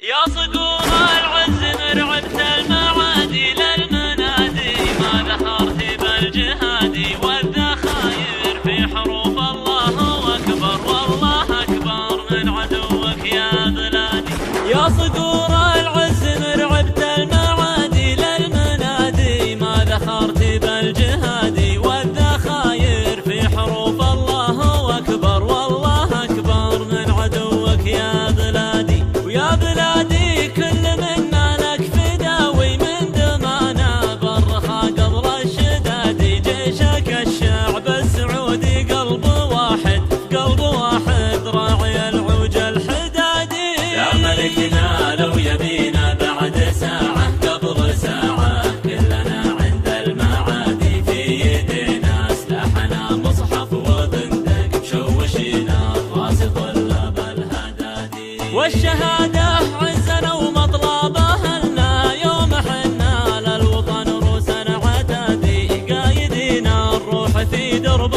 يا صقور العز مرعبت المعادي للمنادي ما ذخرت بالجهادي والذخاير في حروف الله أكبر والله أكبر من عدوك يا بلادي. يا صقور العز مرعبت المعادي للمنادي ما ذخرت بالجهادي والذخاير في حروف الله أكبر والله أكبر من عدوك يا بلادي. ويا بلادي كل منا لك فداوي من دمانا بالرخا قبل الشداد جيشك الشعب السعودي قلب واحد راعي العوج الحدادي. يا ملكنا لو يبينا بعد ساعة قبل ساعة كلنا عند المعادي في يدينا سلاحنا مصحف وبندق مشوشينا راس طلاب الهدادي. والشهادة عزنا ومطلبها لنا يوم حنا للوطن روسنا عتادي قايدين الروح في درب